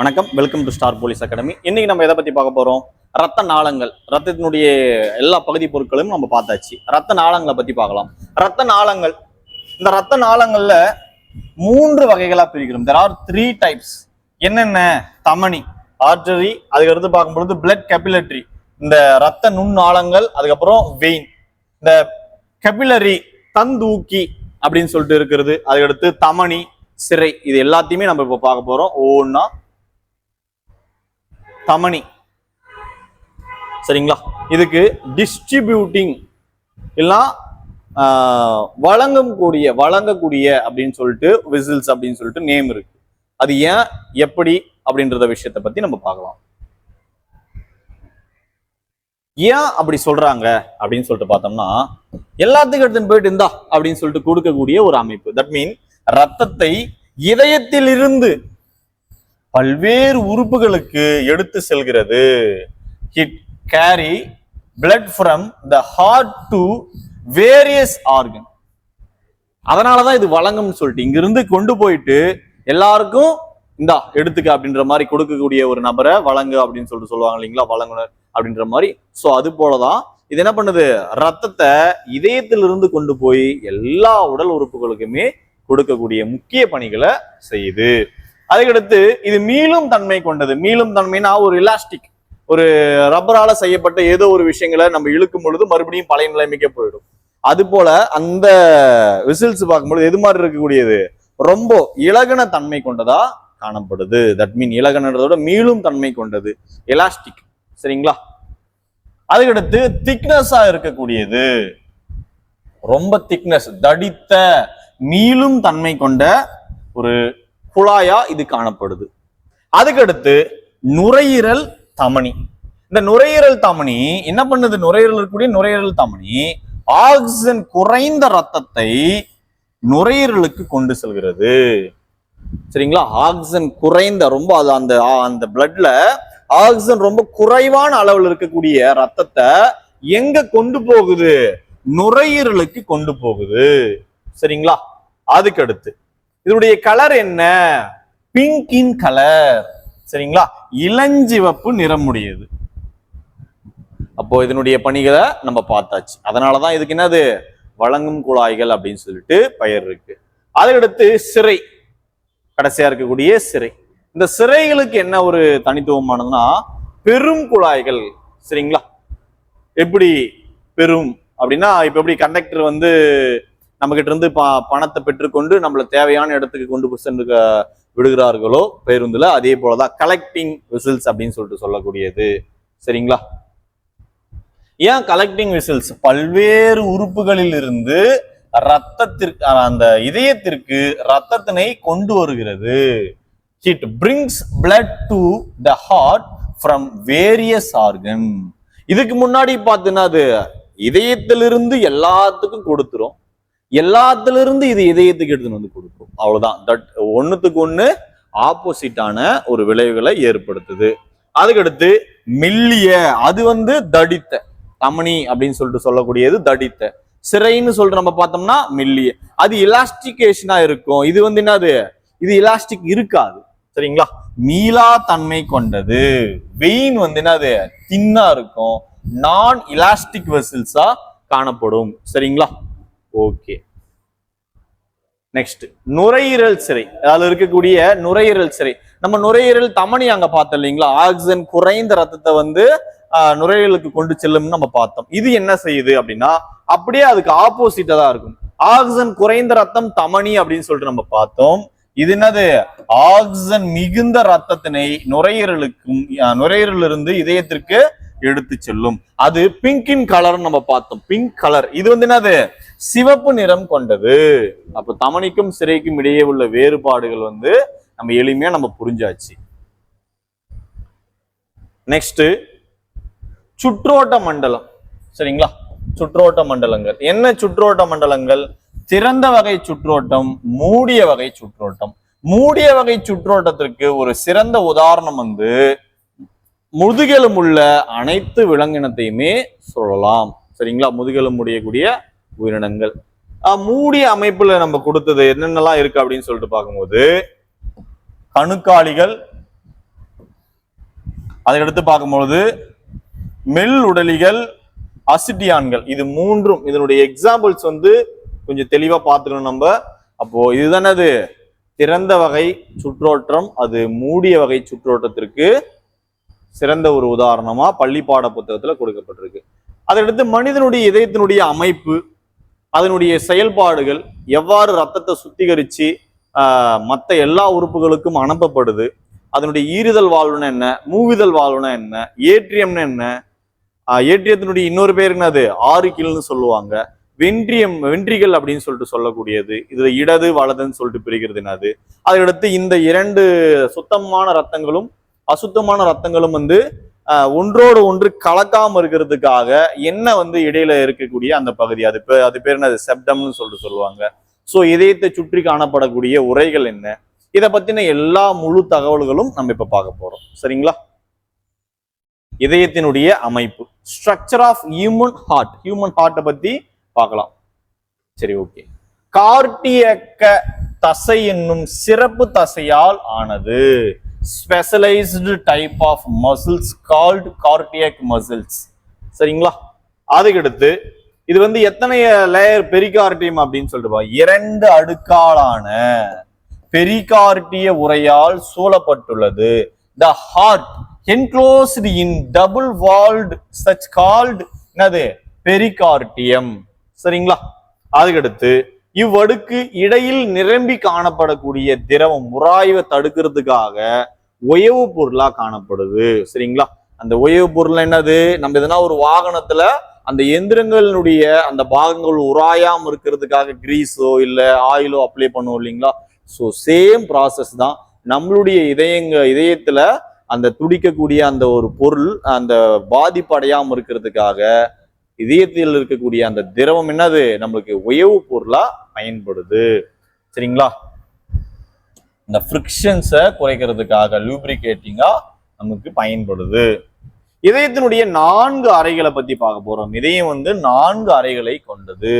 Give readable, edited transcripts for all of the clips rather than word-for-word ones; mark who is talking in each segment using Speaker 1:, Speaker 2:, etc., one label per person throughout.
Speaker 1: வணக்கம், welcome to star police academy. இன்னைக்கு நம்ம எதை பத்தி பார்க்க போறோம்? ரத்த நாளங்கள், ரத்தத்தினுடைய எல்லா பகுதி பொருட்களும் நம்ம பார்த்தாச்சு. ரத்த நாளங்களை பத்தி பார்க்கலாம். ரத்த நாளங்கள், இந்த ரத்த நாளங்கள்ல 3 வகைகளா பிரிக்கிறோம். there are 3 types. என்னென்ன? தமனி, ஆர்டரி, அதுக்கடுத்து பார்க்கும்பொழுது பிளட் கேபிலரி, இந்த ரத்த நுண்ணாளங்கள், அதுக்கப்புறம் வெயின். இந்த கேபிலரி தந்தூக்கி அப்படின்னு சொல்லிட்டு இருக்கிறது, அதுக்கடுத்து தமனி, சிரை. இது எல்லாத்தையுமே நம்ம இப்ப பார்க்க போறோம். ஒவ்வொன்னா தமனி, சரிங்களா? இதுக்கு டிஸ்ட்ரிபியூட்டிங் எல்லாம் வழங்கக்கூடிய அப்படின்னு சொல்லிட்டு விசில்ஸ் அப்படின்னு சொல்லிட்டு நேம் இருக்கு. அது ஏன், எப்படி அப்படின்றத விஷயத்தை பத்தி நம்ம பார்க்கலாம். ஏன் அப்படி சொல்றாங்க அப்படின்னு சொல்லிட்டு பார்த்தோம்னா, எல்லாத்துக்கும் எடுத்துன்னு போயிட்டு இருந்தா அப்படின்னு சொல்லிட்டு கொடுக்கக்கூடிய ஒரு அமைப்பு. தட் மீன் ரத்தத்தை இதயத்தில் இருந்து பல்வேறு உறுப்புகளுக்கு எடுத்து செல்கிறது. It carry blood from the heart to various organ. அதனாலதான் இது வழங்கும்னு சொல்லிட்டு இங்கிருந்து கொண்டு போயிட்டு எல்லாருக்கும் இந்தா எடுத்துக்க அப்படின்ற மாதிரி கொடுக்கக்கூடிய ஒரு நபரை வழங்கு அப்படின்னு சொல்லிட்டு சொல்லுவாங்க இல்லைங்களா, வழங்குனர் அப்படின்ற மாதிரி. சோ அது போலதான் இது என்ன பண்ணுது, ரத்தத்தை இதயத்திலிருந்து கொண்டு போய் எல்லா உடல் உறுப்புகளுக்குமே கொடுக்கக்கூடிய முக்கிய பணிகளை செய்யுது. அதுக்கடுத்து இது மீளும் தன்மை கொண்டது. மீளும் தன்மைனா ஒரு எலாஸ்டிக், ஒரு ரப்பரால செய்யப்பட்ட ஏதோ ஒரு விஷயங்களை நம்ம இழுக்கும் பொழுது மறுபடியும் பழைய நிலைமைக்கே போயிடும். அது போல அந்த விசில்ஸ் பார்க்கும்பொழுது எது மாதிரி இருக்கக்கூடியது, ரொம்ப இலகன தன்மை கொண்டதா காணப்படுது. தட் மீன் இலகனன்றதோட மீளும் தன்மை கொண்டது, எலாஸ்டிக், சரிங்களா? அதுக்கடுத்து திக்னஸா இருக்கக்கூடியது, ரொம்ப திக்னஸ், தடித்த மீளும் தன்மை கொண்ட ஒரு குழாயா இது காணப்படுது. அதுக்கடுத்து நுரையீரல் தமனி. இந்த நுரையீரல் தமனி என்ன பண்ணுது, நுரையீரல் இருக்கக்கூடிய நுரையீரல் தமனி ஆக்சிஜன் குறைந்த ரத்தத்தை நுரையீரலுக்கு கொண்டு செல்கிறது, சரிங்களா? ஆக்சிஜன் குறைந்த, ரொம்ப அந்த பிளட்ல ஆக்சிஜன் ரொம்ப குறைவான அளவில் இருக்கக்கூடிய ரத்தத்தை எங்க கொண்டு போகுது, நுரையீரலுக்கு கொண்டு போகுது, சரிங்களா? அதுக்கடுத்து இதனுடைய கலர் என்ன, பிங்க் இன் கலர், சரிங்களா? இளஞ்சிவப்பு நிறமுடையது. அப்போ இதனுடைய பணிகளை நம்ம பார்த்தாச்சு. அதனாலதான் இதுக்கு என்னது, வழங்கும் குழாய்கள் அப்படின்னு சொல்லிட்டு பெயர் இருக்கு. அதுக்கடுத்து சிரை, கடைசியா இருக்கக்கூடிய சிரை. இந்த சிரைகளுக்கு என்ன ஒரு தனித்துவமானதுன்னா, பெரும் குழாய்கள், சரிங்களா? எப்படி பெரும் அப்படின்னா, இப்ப எப்படி கண்டக்டர் வந்து நம்ம கிட்ட இருந்து பணத்தை பெற்றுக்கொண்டு நம்மள தேவையான இடத்துக்கு கொண்டு சென்று விடுகிறார்களோ பேருந்துல, அதே போலதான் கலெக்டிங் விசில்ஸ் அப்படின்னு சொல்லிட்டு சொல்லக்கூடியது, சரிங்களா? ஏன் கலெக்டிங் விசில்ஸ்? பல்வேறு உறுப்புகளில் இருந்து ரத்தத்திற்கு, அந்த இதயத்திற்கு ரத்தத்தினை கொண்டு வருகிறது. It brings blood to the heart from various organ. இதுக்கு முன்னாடி பார்த்தீங்கன்னா அது இதயத்திலிருந்து எல்லாத்துக்கும் கொடுத்துரும், எல்லாத்திலிருந்து இது இதயத்துக்கு எடுத்துன்னு வந்து கொடுக்கும். அவ்வளவுதான். தட் ஒண்ணுத்துக்கு ஒண்ணு ஆப்போசிட்டான ஒரு விளைவுகளை ஏற்படுத்துது. அதுக்கடுத்து மெல்லிய, அது வந்து தடித்த, தமனி அப்படின்னு சொல்லிட்டு சொல்லக்கூடியது தடித்த. சிறைன்னு சொல்லிட்டு நம்ம பார்த்தோம்னா மெல்லிய, அது எலாஸ்டிகேஷனா இருக்கும். இது வந்து என்னது, இது எலாஸ்டிக் இருக்காது, சரிங்களா? மீளா தன்மை கொண்டது. வெயின் வந்து என்னது, தின்னா இருக்கும், நான் எலாஸ்டிக் வெசில்ஸா காணப்படும், சரிங்களா? ஓகே. நெக்ஸ்ட் நுரையீரல் சிரை. அதுல இருக்கக்கூடிய நுரையீரல் சிரை, நம்ம நுரையீரல் தமனி அங்க பார்த்தோம் இல்லைங்களா, ஆக்சிஜன் குறைந்த ரத்தத்தை வந்து நுரையீரலுக்கு கொண்டு செல்லும்னு நம்ம பார்த்தோம். இது என்ன செய்யுது அப்படின்னா, அப்படியே அதுக்கு ஆப்போசிட்டா தான் இருக்கும். ஆக்சிஜன் குறைந்த ரத்தம் தமனி அப்படின்னு சொல்லிட்டு நம்ம பார்த்தோம். இது என்னது, ஆக்சிஜன் மிகுந்த ரத்தத்தினை நுரையீரலுக்கும் நுரையீரலிருந்து இதயத்திற்கு எடுத்து செல்லும். அது பிங்க் இன் கலர் நம்ம பார்த்தோம், பிங்க் கலர். இது வந்து என்னது, சிவப்பு நிறம் கொண்டது. அப்ப தமனிக்கும் சிரைக்கும் இடையே உள்ள வேறுபாடுகள் வந்து நம்ம எளிமையா நம்ம புரிஞ்சாச்சு. நெக்ஸ்ட் சுற்றோட்ட மண்டலம், சரிங்களா? சுற்றோட்ட மண்டலங்கள் என்ன? சுற்றோட்ட மண்டலங்கள் திறந்த வகை சுற்றோட்டம், மூடிய வகை சுற்றோட்டம். மூடிய வகை சுற்றோட்டத்திற்கு ஒரு சிறந்த உதாரணம் வந்து முதுகெலும்புள்ள அனைத்து விலங்கினத்தையுமே சொல்லலாம், சரிங்களா? முதுகெலும்பு முடியக்கூடிய உயிரினங்கள். மூடிய அமைப்புல நம்ம கொடுத்தது என்னென்னலாம் இருக்கு அப்படின்னு சொல்லிட்டு பார்க்கும்போது, கணுக்காலிகள், அதுக்கடுத்து பார்க்கும்பொழுது மெல் உடலிகள், அசிட்டியான்கள், இது மூன்றும் இதனுடைய எக்ஸாம்பிள்ஸ் வந்து கொஞ்சம் தெளிவா பார்த்துக்கணும் நம்ம. அப்போ இதுதானே அது திறந்த வகை சுற்றோட்டம், அது மூடிய வகை சுற்றோட்டத்திற்கு சிறந்த ஒரு உதாரணமா பள்ளி பாட புத்தகத்துல கொடுக்கப்பட்டிருக்கு. அதையடுத்து மனிதனுடைய இதயத்தினுடைய அமைப்பு, அதனுடைய செயல்பாடுகள், எவ்வாறு ரத்தத்தை சுத்திகரிச்சு மற்ற எல்லா உறுப்புகளுக்கும் அனுப்பப்படுது, அதனுடைய ஈறுதல் வாழ்வுனா என்ன, மூவிதல் வாழ்வுனா என்ன, ஏற்றியம்னு என்ன, ஏற்றியத்தினுடைய இன்னொரு பேர் என்னது ஆரிக்கிள்னு சொல்லுவாங்க, வென்ட்ரிகள் அப்படின்னு சொல்லிட்டு சொல்லக்கூடியது, இதுல இடது வலதுன்னு சொல்லிட்டு பிரிக்கிறது என்னது. அதையடுத்து இந்த இரண்டு சுத்தமான ரத்தங்களும் அசுத்தமான ரத்தங்களும் வந்து ஒன்றோடு ஒன்று கலக்காம இருக்கிறதுக்காக என்ன வந்து இடையில இருக்கக்கூடிய அந்த பகுதி, அது பேர் என்னது செப்டம்னு சொல்லிட்டு சொல்லுவாங்க. சோ இதயத்தை சுற்றி காணப்படக்கூடிய உரைகள் என்ன, இதை பத்தின எல்லா முழு தகவல்களும் நம்ம இப்ப பார்க்க போறோம். சரிங்களா? இதயத்தினுடைய அமைப்பு, ஸ்ட்ரக்சர் ஆஃப் ஹியூமன் ஹார்ட்டை பத்தி பார்க்கலாம். சரி, ஓகே. கார்டியக்க தசை என்னும் சிறப்பு தசையால் ஆனது. Specialised type of muscles called cardiac muscles. சரிங்களா? அதுக்கடுத்து இது வந்து எத்தனை லேயர் பெரிகார்டியம் அப்படின்னு சொல்லிட்டு 2 அடுக்காலான பெரிகார்டிய உரையால் சூழப்பட்டுள்ளது. The heart enclosed in double walled such called என்னது பெரிகார்டியம். சரிங்களா? அதுக்கடுத்து இவ்வடுக்கு இடையில் நிரம்பி காணப்படக்கூடிய திரவம் உராய்வை தடுக்கிறதுக்காக உயவு பொருளா காணப்படுது. சரிங்களா? அந்த உயவு பொருள் என்னது, நம்ம எதனா ஒரு வாகனத்துல அந்த எந்திரங்களுடைய அந்த பாகங்கள் உராயாம இருக்கிறதுக்காக கிரீஸோ இல்ல ஆயிலோ அப்ளை பண்ணுவோம் இல்லைங்களா? ஸோ சேம் ப்ராசஸ் தான் நம்மளுடைய இதயத்துல அந்த துடிக்கக்கூடிய அந்த ஒரு பொருள் அந்த பாதிப்பு அடையாம இருக்கிறதுக்காக இதயத்தில் இருக்கக்கூடிய அந்த திரவம் என்னது நம்மளுக்கு உயவு பொருளா பயன்படுது. சரிங்களா? இந்த ஃப்ரிக்ஷன்ஸை குறைக்கிறதுக்காக லூப்ரிகேட்டிங்கா நமக்கு பயன்படுது. இதயத்தினுடைய 4 அறைகளை பத்தி பார்க்க போறோம். இதயம் வந்து 4 அறைகளை கொண்டது.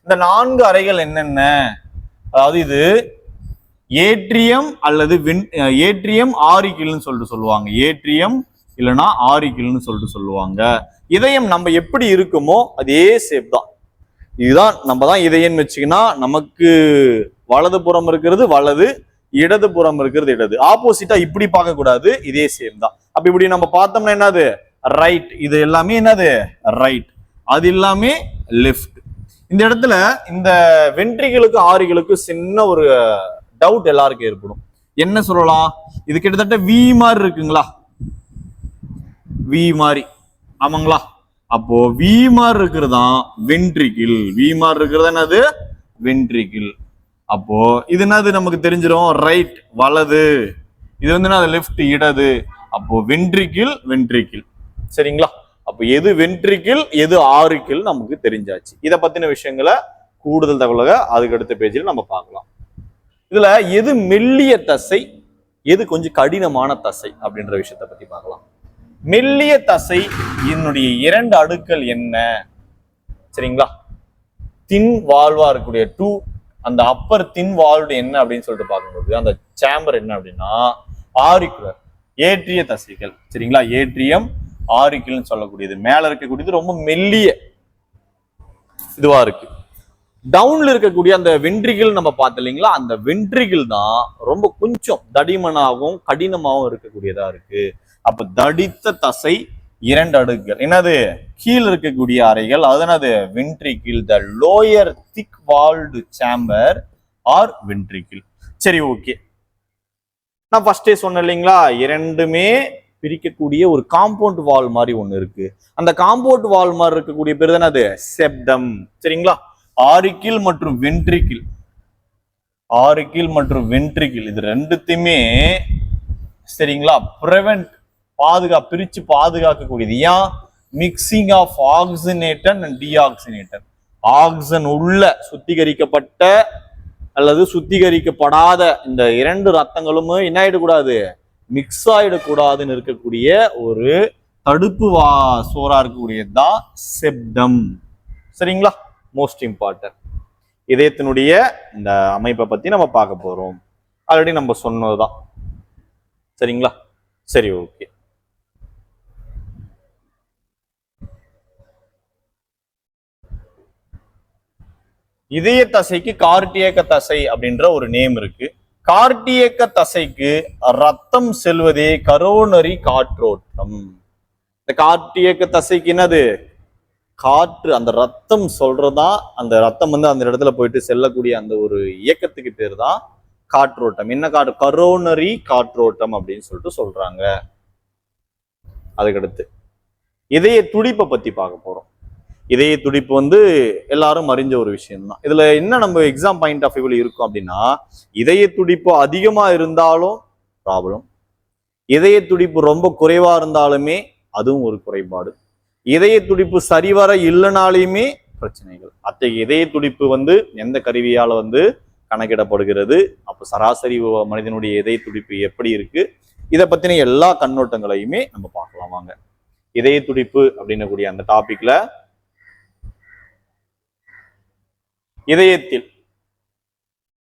Speaker 1: இந்த 4 அறைகள் என்னென்ன, அதாவது இது ஏட்ரியம் அல்லது ஏட்ரியம் ஆரிக்கிள்னு சொல்லிட்டு சொல்லுவாங்க. ஏட்ரியம் இல்லைன்னா ஆரிக்கிள்னு சொல்லிட்டு சொல்லுவாங்க. இதயம் நம்ம எப்படி இருக்குமோ அதே சேப் தான். இதுதான் நம்ம தான் இதயம்னு வச்சுக்கினா, நமக்கு வலது புறம் இருக்கிறது வலது, இடது புறம் இருக்கிறது இடது. ஆப்போசிட்டா இப்படி பார்க்க கூடாது, இதே சேம் தான். அப்ப இப்படி நம்ம பார்த்தோம்னா என்னது ரைட், இது எல்லாமே என்னது ரைட், அது எல்லாமே லெஃப்ட். இந்த இடத்துல இந்த வென்ட்ரிகளுக்கு ஆரிகளுக்கு சின்ன ஒரு டவுட் எல்லாருக்கும் ஏற்படும். என்ன சொல்லலாம், இது கிட்டத்தட்ட வி மாதிரி இருக்குங்களா, வி மாதிரி, ஆமாங்களா? அப்போ வி மாதிரி இருக்கிறதா வென்ட்ரிகிள், வி மாதிரி இருக்கிறது என்னது வென்ட்ரிகிள். அப்போ இது என்னது நமக்கு தெரிஞ்சிடும், ரைட் வலது, இது வந்து என்னது லெஃப்ட் இடது. அப்போ வென்ட்ரிகிள் வென்ட்ரிகிள். சரிங்களா? அப்போ எது வென்ட்ரிகிள் எது ஆரிக்கிள் நமக்கு தெரிஞ்சாச்சு. இதை பத்தின விஷயங்களை கூடுதல் தகவலாக அதுக்கு அடுத்த பேஜில் நம்ம பார்க்கலாம். இதுல எது மெல்லிய தசை எது கொஞ்சம் கடினமான தசை அப்படின்ற விஷயத்த பத்தி பார்க்கலாம். மெல்லிய தசை என்னுடைய 2 அடுக்கள் என்ன, சரிங்களா? தின் வால்வா இருக்கக்கூடிய அந்த அப்பர் தின் வால்வு என்ன அப்படின்னு சொல்லிட்டு பார்க்கும்போது அந்த சேம்பர் என்ன அப்படின்னா ஆரிக்குலர், ஏற்றிய தசைகள். சரிங்களா? ஏற்றியம் ஆரிக்கிள்னு சொல்லக்கூடியது மேல இருக்கக்கூடியது ரொம்ப மெல்லிய இதுவா இருக்கு. டவுன்ல இருக்கக்கூடிய அந்த வென்ட்ரிகிள் நம்ம பார்த்தோம் இல்லைங்களா, அந்த வென்ட்ரிகிள் தான் ரொம்ப கொஞ்சம் தடிமனாகவும் கடினமாகவும் இருக்கக்கூடியதா இருக்கு. அப்ப தடித்த தசை 2 அடுக்குகள் என்னது கீழ் இருக்கக்கூடிய அறைகள், அது என்னது ventricle, the lower thick walled chamber are ventricle. சரி, ஓகே. நான் ஃபர்ஸ்டே சொன்னேன் இல்லைங்களா, இரண்டுமே பிரிக்கக்கூடிய ஒரு காம்பவுண்ட் வால் மாதிரி ஒண்ணு இருக்கு. அந்த காம்பவுண்ட் வால் மாதிரி இருக்கக்கூடிய பேர் தானே அது செப்டம். சரிங்களா? ஆரிக்கிள் மற்றும் வென்ட்ரிகிள், ஆரிக்கிள் மற்றும் வென்ட்ரிகிள் இது ரெண்டுத்தையுமே சரிங்களா பிரிவென்ட் பிரிச்சு பாதுகாக்கக்கூடியது. ஏன்? Mixing of oxygenated and deoxygenated. Oxygen உள்ள சுத்திகரிக்கப்பட்ட அல்லது சுத்திகரிக்கப்படாத இந்த 2 ரத்தங்களும் என்ன ஆயிடக்கூடாது, மிக்ஸ் ஆயிடக்கூடாதுன்னு இருக்கக்கூடிய ஒரு தடுப்பு சோறா இருக்கக்கூடியதுதான் செப்டம். சரிங்களா? Most important. இதயத்தினுடைய இந்த அமைப்பை பத்தி நம்ம பார்க்க போறோம். ஆல்ரெடி நம்ம சொன்னதுதான். சரிங்களா? சரி, ஓகே. இதய தசைக்கு கார்டியக்க தசை அப்படின்ற ஒரு நேம் இருக்கு. கார்டியக்க தசைக்கு ரத்தம் செல்வதே கரோனரி காற்றோட்டம். இந்த கார்டியக்க தசைக்கு என்னது? காற்று, அந்த ரத்தம் சொல்றதா, அந்த ரத்தம் வந்து அந்த இடத்துல போயிட்டு செல்லக்கூடிய அந்த ஒரு இயக்கத்துக்கு பேர் தான் காற்றோட்டம். என்ன காற்று? கரோனரி காற்றோட்டம் அப்படின்னு சொல்லிட்டு சொல்றாங்க. அதுக்கடுத்து இதய துடிப்பை பத்தி பார்க்க போறோம். இதய துடிப்பு வந்து எல்லாரும் அறிஞ்ச ஒரு விஷயம் தான். இதுல என்ன நம்ம எக்ஸாம் பாயிண்ட் ஆஃப் வியூல இருக்கும் அப்படின்னா, இதய துடிப்பு அதிகமா இருந்தாலும் ப்ராப்ளம், இதய துடிப்பு ரொம்ப குறைவா இருந்தாலுமே அதுவும் ஒரு குறைபாடு, இதய துடிப்பு சரிவர இல்லைனாலுமே பிரச்சனைகள். அத்தகைய இதய துடிப்பு வந்து எந்த கருவியால வந்து கணக்கிடப்படுகிறது, அப்ப சராசரி மனிதனுடைய இதய துடிப்பு எப்படி இருக்கு, இதை பத்தின எல்லா கண்ணோட்டங்களையுமே நம்ம பார்க்கலாம் வாங்க. இதய துடிப்பு அப்படின்னக்கூடிய அந்த டாபிக்ல இதயத்தில்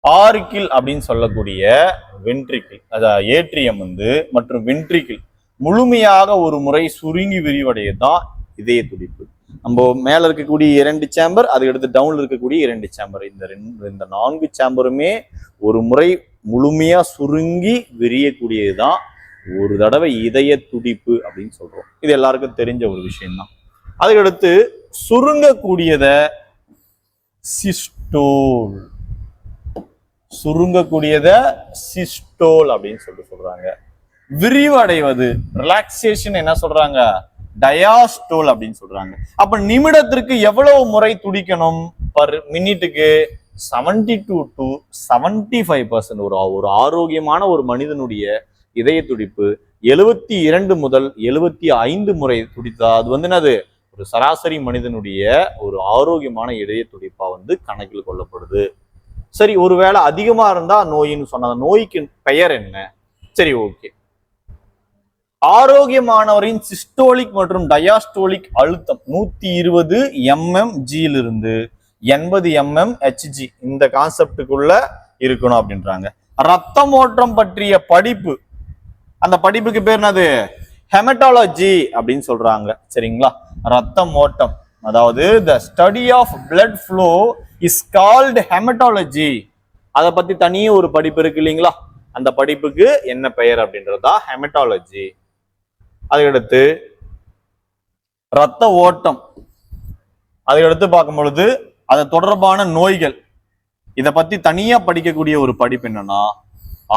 Speaker 1: ஆர்கிள் அப்படின்னு சொல்லக்கூடிய வென்ட்ரிக்கிள், அதாவது ஏட்ரியம் வந்து மற்றும் வென்ட்ரிக்கிள் முழுமையாக ஒரு முறை சுருங்கி விரிவடையதான் இதய துடிப்பு. நம்ம மேல இருக்கக்கூடிய 2 சேம்பர், அதுக்கு அடுத்து டவுன்ல இருக்கக்கூடிய 2 சேம்பர், இந்த 4 சேம்பருமே ஒரு முறை முழுமையா சுருங்கி விரியக்கூடியதுதான் ஒரு தடவை இதய துடிப்பு அப்படின்னு சொல்றோம். இது எல்லாருக்கும் தெரிஞ்ச ஒரு விஷயம்தான். அதுக்கடுத்து சுருங்கக்கூடியத சிஸ்டோல், சுருங்கக்கூடியத சிஸ்டோல் அப்படின்னு சொல்றாங்க. விரிவடைவது, ரிலாக்ஸேஷன் என்ன சொல்றாங்க? டயாஸ்டோல் அப்படின்னு சொல்றாங்க. அப்ப நிமிடத்திற்கு எவ்வளவு முறை துடிக்கணும்? Per மினிட்டுக்கு 72 to 75%. ஒரு ஆரோக்கியமான ஒரு மனிதனுடைய இதய துடிப்பு 72 முதல் 75 முறை துடித்தா அது வந்து என்னது? ஒரு சராசரி மனிதனுடைய ஒரு ஆரோக்கியமான இதய துடிப்பா வந்து கணக்கில் கொள்ளப்படுது. சரி, ஒருவேளை அதிகமா இருந்தா நோயின்னு சொன்ன நோய்க்கு பெயர் என்ன? சரி, ஓகே. ஆரோக்கியமானவரின் சிஸ்டோலிக் மற்றும் டயாஸ்டோலிக் அழுத்தம் 120 mmHg இருந்து 80 mmHg இந்த கான்செப்டுக்குள்ள இருக்கணும் அப்படின்றாங்க. ரத்தம் ஓட்டம் பற்றிய படிப்பு, அந்த படிப்புக்கு பேர் என்னது? ஹெமட்டாலஜி அப்படின்னு சொல்றாங்க. சரிங்களா? ரத்தம் ஓட்டம், அதாவது the study of blood flow is called hematology. அதை பத்தி தனியே ஒரு படிப்பு இருக்கு இல்லைங்களா? அந்த படிப்புக்கு என்ன பெயர் அப்படின்றதா ஹெமட்டாலஜி. அதுக்கடுத்து ரத்த ஓட்டம், அதுக்கடுத்து பார்க்கும் பொழுது அது தொடர்பான நோய்கள், இதை பத்தி தனியா படிக்கக்கூடிய ஒரு படிப்பு என்னன்னா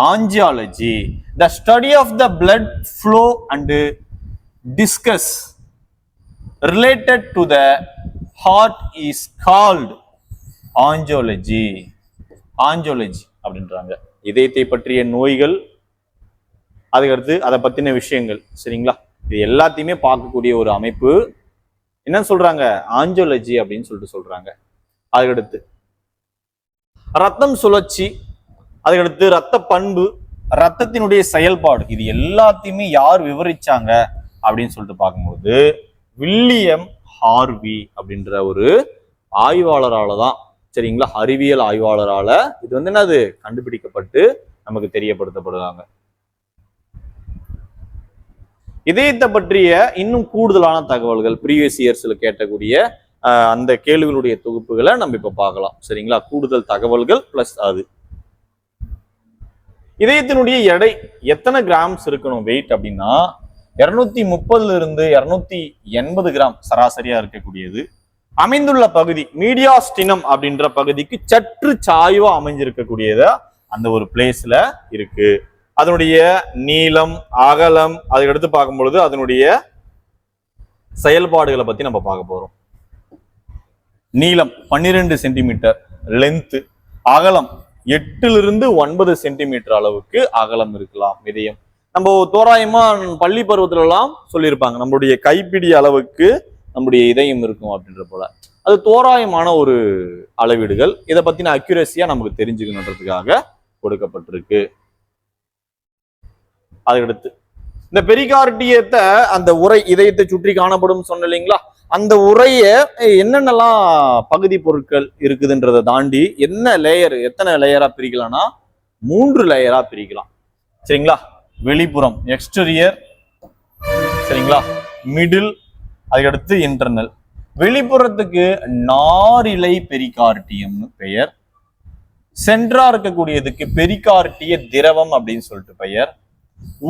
Speaker 1: ஆஞ்சியாலஜி. the study of the blood flow and discuss related to the heart is called ஆஞ்சியாலஜி. ஆஞ்சியாலஜி அப்படின்றாங்க. இதயத்தை பற்றிய நோய்கள், அதுக்கடுத்து அதை பத்தின விஷயங்கள். சரிங்களா? இது எல்லாத்தையுமே பார்க்கக்கூடிய ஒரு அமைப்பு என்ன சொல்றாங்க? ஆஞ்சியாலஜி அப்படின்னு சொல்றாங்க. அதுக்கடுத்து ரத்தம் சுழற்சி, அதுக்கடுத்து ரத்த பண்பு, ரத்தத்தினுடைய செயல்பாடு, இது எல்லாத்தையுமே யார் விவரிச்சாங்க அப்படின்னு சொல்லிட்டு பார்க்கும்போது வில்லியம் ஹார்வி அப்படின்ற ஒரு ஆய்வாளரால தான். சரிங்களா? அறிவியல் ஆய்வாளரால இது வந்து என்னது கண்டுபிடிக்கப்பட்டு நமக்கு தெரியப்படுத்தப்படுறாங்க. இதயத்தை பற்றிய இன்னும் கூடுதலான தகவல்கள் ப்ரீவியஸ் இயர்ஸ்ல கேட்டக்கூடிய அந்த கேள்விகளுடைய தொகுப்புகளை நம்ம இப்ப பார்க்கலாம். சரிங்களா? கூடுதல் தகவல்கள் பிளஸ் அது இதயத்தினுடைய எடை எத்தனை கிராம்ஸ் இருக்கணும் வெயிட் அப்படின்னா 230 இருந்து 280 கிராம் சராசரியா இருக்கக்கூடியது. அமைந்துள்ள பகுதி மீடியாஸ்டினம் அப்படின்ற பகுதிக்கு சற்று சாய்வா அமைஞ்சிருக்கக்கூடியதா அந்த ஒரு பிளேஸ்ல இருக்கு. அதனுடைய நீளம், அகலம், அதுக்கடுத்து பார்க்கும் பொழுது அதனுடைய செயல்பாடுகளை பத்தி நம்ம பார்க்க போறோம். நீளம் 12 சென்டிமீட்டர் லென்த், அகலம் 8 to 9 சென்டிமீட்டர் அளவுக்கு அகலம் இருக்கலாம் இதயம். நம்ம தோராயமா பள்ளி பருவத்துல எல்லாம் சொல்லியிருப்பாங்க நம்மளுடைய கைப்பிடி அளவுக்கு நம்முடைய இதயம் இருக்கும் அப்படின்ற போல. அது தோராயமான ஒரு அளவீடுகள். இதை பத்தின அக்யூரசியா நமக்கு தெரிஞ்சுக்கணுன்றதுக்காக கொடுக்கப்பட்டிருக்கு. அதுக்கடுத்து இந்த பெரிகார்டியத்தை அந்த உரை இதயத்தை சுற்றி காணப்படும் சொன்ன இல்லைங்களா? அந்த உரைய என்னென்னலாம் பகுதி பொருட்கள் இருக்குதுன்றதை தாண்டி என்ன லேயர், எத்தனை லேயரா பிரிக்கலாம்னா 3 லேயரா பிரிக்கலாம். சரிங்களா? வெளிப்புறம் எக்ஸ்டீரியர், சரிங்களா, மிடில், அதுக்கடுத்து இன்டர்னல். வெளிப்புறத்துக்கு நாரிலை பெரிகார்டியம்னு பெயர். சென்ட்ரா இருக்கக்கூடியதுக்கு பெரிகார்டிய திரவம் அப்படின்னு சொல்லிட்டு பெயர்.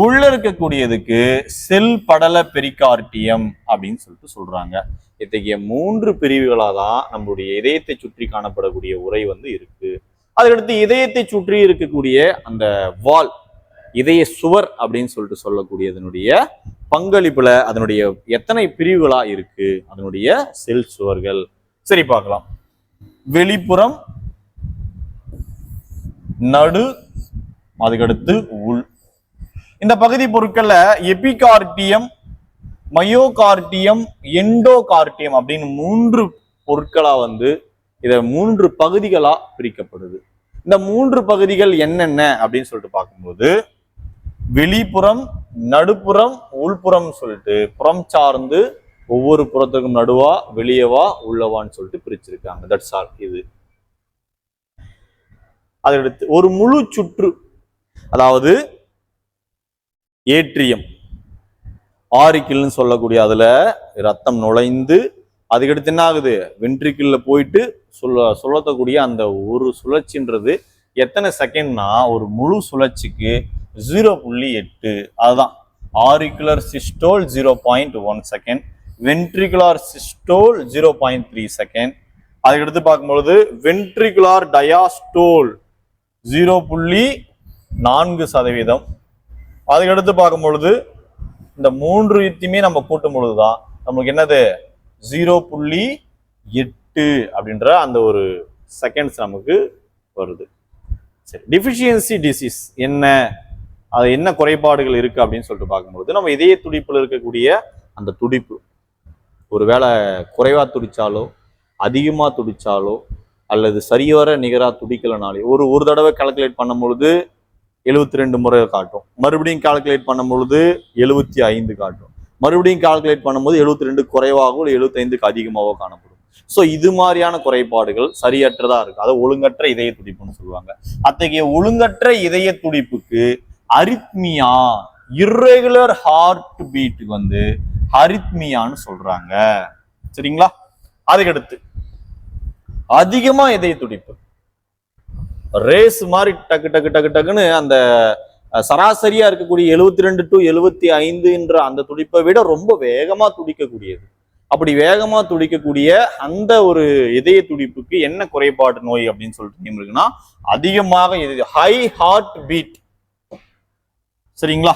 Speaker 1: உள்ள இருக்கக்கூடியதுக்கு செல் படல பெரிகார்டியம் அப்படின்னு சொல்லிட்டு சொல்றாங்க. இத்தகைய 3 பிரிவுகளா தான் நம்மளுடைய இதயத்தை சுற்றி காணப்படக்கூடிய உறை வந்து இருக்கு. அதுக்கடுத்து இதயத்தை சுற்றி இருக்கக்கூடிய அந்த வால், இதய சுவர் அப்படின்னு சொல்லிட்டு சொல்லக்கூடியதனுடைய பங்களிப்புல அதனுடைய எத்தனை பிரிவுகளா இருக்கு, அதனுடைய செல் சுவர்கள். சரி, பார்க்கலாம். வெளிப்புறம், நடு, அதுக்கடுத்து உள். இந்த பகுதி பொருட்கள்ல எபிகார்டியம், மயோகார்டியம், எண்டோகார்டியம் அப்படின்னு 3 பொருட்களா வந்து இத 3 பகுதிகளா பிரிக்கப்படுது. இந்த 3 பகுதிகள் என்னென்ன அப்படின்னு சொல்லிட்டு பார்க்கும்போது, வெளிப்புறம், நடுப்புறம், உள்புறம் சொல்லிட்டு புறம் சார்ந்து ஒவ்வொரு புறத்துக்கும் நடுவா, வெளியவா, உள்ளவான்னு சொல்லிட்டு பிரிச்சிருக்காங்க. That's all. இது அதடுத்து ஒரு முழு சுற்று, அதாவது ஏட்ரியம், ஆரிக்கிள்னு சொல்லக்கூடிய அதுல ரத்தம் நுழைந்து அதுக்கடுத்து என்ன ஆகுது, வென்ட்ரிக்கிள்ல போயிட்டு சொல்லக்கூடிய அந்த ஒரு சுழற்சின்றது எத்தனை செகண்ட்னா ஒரு முழு சுழற்சிக்கு 0.8. அதுதான் auricular systole 0.1 second, ventricular systole 0.3 second. அதுக்கடுத்து பார்க்கும்பொழுது வென்ட்ரிகுலார் டயாஸ்டோல் 0.4%. அதுக்கடுத்து பார்க்கும் பொழுது இந்த 3 யுத்தியுமே நம்ம கூட்டும் பொழுதுதான் நமக்கு என்னது 0.8 அப்படின்ற அந்த ஒரு செகண்ட்ஸ் நமக்கு வருது. சரி, டிஃபிஷியன்சி டிசீஸ் என்ன, அது என்ன குறைபாடுகள் இருக்கு அப்படின்னு சொல்லிட்டு பார்க்கும்பொழுது, நம்ம இதய துடிப்புல இருக்கக்கூடிய அந்த துடிப்பு ஒருவேளை குறைவா துடிச்சாலோ அதிகமா துடிச்சாலோ அல்லது சரிவர நிகரா துடிக்கலனாலே ஒரு தடவை கால்குலேட் பண்ணும் பொழுது 72 முறை காட்டும், மறுபடியும் கால்குலேட் பண்ணும் பொழுது 75 காட்டும், மறுபடியும் கால்குலேட் பண்ணும்போது 72 குறைவாகவோ 75க்கு அதிகமாகவோ காணப்படும். ஸோ இது மாதிரியான குறைபாடுகள் சரியற்றதா இருக்கு. அதை ஒழுங்கற்ற இதய துடிப்புன்னு சொல்லுவாங்க. அத்தகைய ஒழுங்கற்ற இதய துடிப்புக்கு அரித்மியா, இர்ரெகுலர் ஹார்ட் பீட் வந்து அரித்மியான்னு சொல்றாங்க. சரிங்களா? அதுக்கடுத்து அதிகமா இதய துடிப்பு, ரேஸ் மாதிரி டக்கு டக்கு டக்கு டக்குன்னு அந்த சராசரியா இருக்கக்கூடிய 72 to 75 அந்த துடிப்பை விட ரொம்ப வேகமா துடிக்கக்கூடியது. அப்படி வேகமா துடிக்கக்கூடிய அந்த ஒரு இதய துடிப்புக்கு என்ன குறைபாடு நோய் அப்படின்னு சொல்லிட்டு இருக்குன்னா, அதிகமாக ஹை ஹார்ட் பீட். சரிங்களா?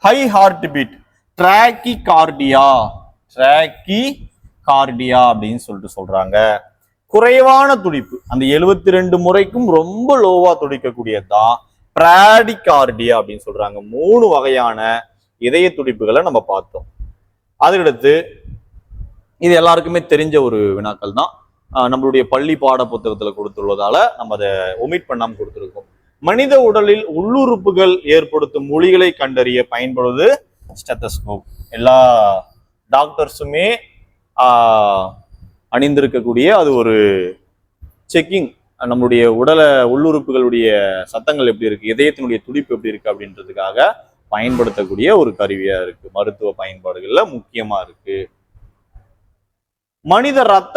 Speaker 1: High heart beat, tachycardia அப்படின்னு சொல்லிட்டு சொல்றாங்க. குறைவான துடிப்பு, அந்த 72 முறைக்கும் ரொம்ப லோவா துடிக்கக்கூடியதுதான் பிராடிகார்டியா அப்படின்னு சொல்றாங்க. 3 வகையான இதய துடிப்புகளை நம்ம பார்த்தோம். அதுக்கடுத்து இது எல்லாருக்குமே தெரிஞ்ச ஒரு வினாக்கள் தான், நம்மளுடைய பள்ளி பாட புத்தகத்துல கொடுத்துள்ளதால நம்ம அதை ஒமிட் பண்ணாம கொடுத்துருக்கோம். மனித உடலில் உள்ளுறுப்புகள் ஏற்படுத்தும் மொழிகளை கண்டறிய பயன்படுவது ஸ்டெத்தஸ்கோப். எல்லா டாக்டர்ஸுமே அணிந்திருக்கக்கூடிய அது ஒரு செக்கிங், நம்மளுடைய உடலை உள்ளுறுப்புகளுடைய சத்தங்கள் எப்படி இருக்கு, இதயத்தினுடைய துடிப்பு எப்படி இருக்கு அப்படின்றதுக்காக பயன்படுத்தக்கூடிய ஒரு கருவியா இருக்கு. மருத்துவ பயன்பாடுகள்ல முக்கியமா இருக்கு. மனித ரத்த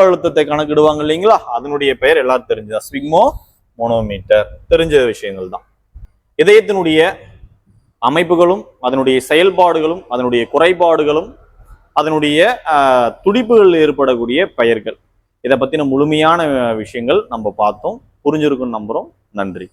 Speaker 1: அழுத்தத்தை கணக்கிடுவாங்க இல்லைங்களா, அதனுடைய பெயர் எல்லாரும் தெரிஞ்சதா, ஸ்விக்மோ மோனோமீட்டர். தெரிஞ்ச விஷயங்கள் தான். இதயத்தினுடைய அமைப்புகளும் அதனுடைய செயல்பாடுகளும் அதனுடைய குறைபாடுகளும் அதனுடைய துடிப்புகள் ஏற்படக்கூடிய பெயர்கள், இதை பத்தின முழுமையான விஷயங்கள் நம்ம பார்த்தோம். புரிஞ்சிருக்குன்னு நம்புறோம். நன்றி.